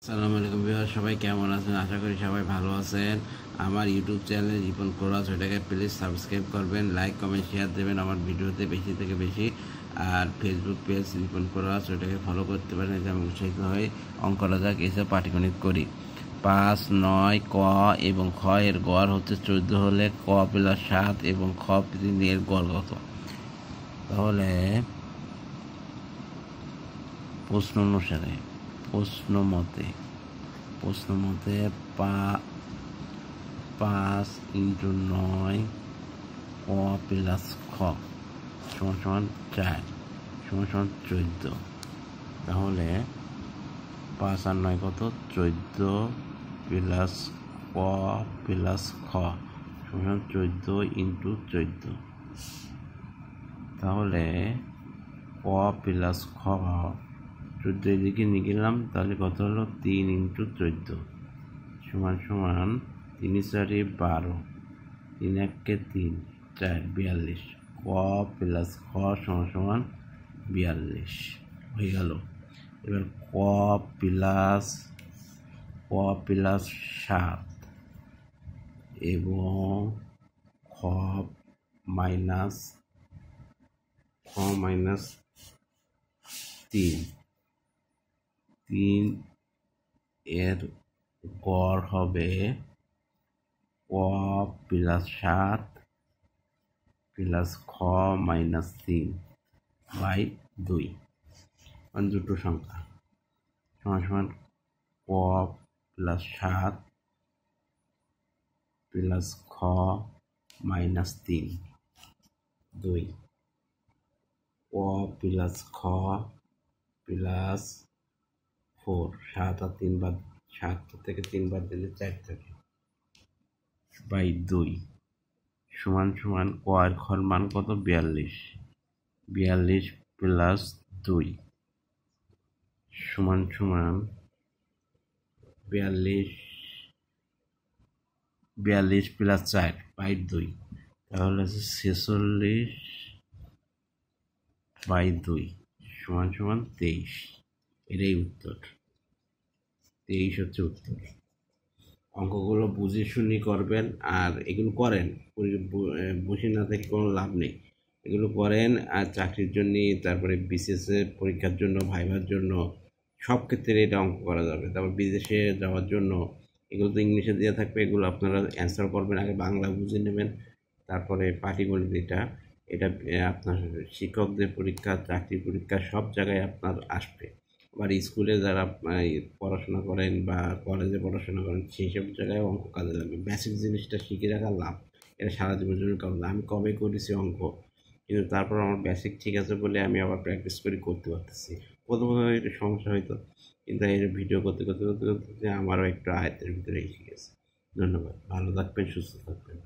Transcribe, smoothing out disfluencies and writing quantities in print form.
আসসালামু আলাইকুম ভিউয়ার, সবাই কেমন আছেন? আশা করি সবাই ভালো আছেন। আমার ইউটিউব চ্যানেল রিপন কোরাস, ওইটাকে প্লিজ সাবস্ক্রাইব করবেন, লাইক কমেন্ট শেয়ার দেবেন আমার ভিডিওতে বেশি থেকে বেশি। আর ফেসবুক পেজ রিপন কোরাস, ওইটাকে ফলো করতে পারেন, এতে আমি উৎসাহিত হই। অঙ্কটা যাক এসে পাটিগণিত করি। 5, 9 ক এবং খ এর গড় হচ্ছে 14 হলে ক প্লাস 7 এবং খ 3 এর গড় কত? তাহলে প্রশ্ন অনুসারে প্রশ্ন মতে 5 × 9 ক প্লাস খ সমান 4 সমান 14। তাহলে 5 আর 9 কত? 14 প্লাস ক প্লাস খ সমান 14 × 14। তাহলে ক প্লাস খ 14 এদিকে নিয়ে গেলাম, তাহলে কত হলো? 3 × 14 সমান 3 × 4 = 12, 3 × 1 = 3, 4 = 42। ক প্লাস খ সমান 42 হয়ে গেল। এবার ক প্লাস 7 এবং খ মাইনাস 3 এর গড় হবে ক প্লাস 7 প্লাস খ মাইনাস 3/2। দুটো সংখ্যা সমান ক প্লাস 7 প্লাস খ মাইনাস 3/2। ক প্লাস খ প্লাস 4, 7 আর 3 বাদ, 7 থেকে 3 বাদ দিলে 4 থাকে, /2 সমান ক এর খর মান কত? 42 প্লাস 2 সমান 42 প্লাস 4/2, তাহলে আছে 46/2 সমান 23। এটাই উত্তর, 23 হচ্ছে উত্তর। অঙ্কগুলো বুঝে শুনি করবেন, আর এগুলো করেন, বসে না থেকে কোনো লাভ নেই। এগুলো করেন, আর চাকরির জন্য, তারপরে বিসিএস পরীক্ষার জন্য, ভাইভার জন্য, সব ক্ষেত্রে এটা অঙ্ক করা যাবে। তারপর বিদেশে যাওয়ার জন্য এগুলো তো ইংলিশে দেওয়া থাকবে, এগুলো আপনারা অ্যান্সার করবেন, আগে বাংলা বুঝে নেবেন, তারপরে পাটিগণিত এটা আপনার শিক্ষকদের পরীক্ষা, চাকরি পরীক্ষা সব জায়গায় আপনার আসবে। আবার স্কুলে যারা পড়াশোনা করেন বা কলেজে পড়াশোনা করেন, সেই সব জায়গায় অঙ্ক কাজে লাগবে। বেসিক জিনিসটা শিখে রাখার লাভ, এটা সারা জীবনের জন্য কাজ। আমি কবে করেছি অঙ্ক, কিন্তু তারপর আমার বেসিক ঠিক আছে বলে আমি আবার প্র্যাকটিস করে করতে পারতেছি। প্রথমে একটু সমস্যা হইতো, কিন্তু এই ভিডিও করতে করতে আমারও একটু আয়ত্তের ভিতরে এসে গেছে। ধন্যবাদ, ভালো থাকবেন, সুস্থ থাকবেন।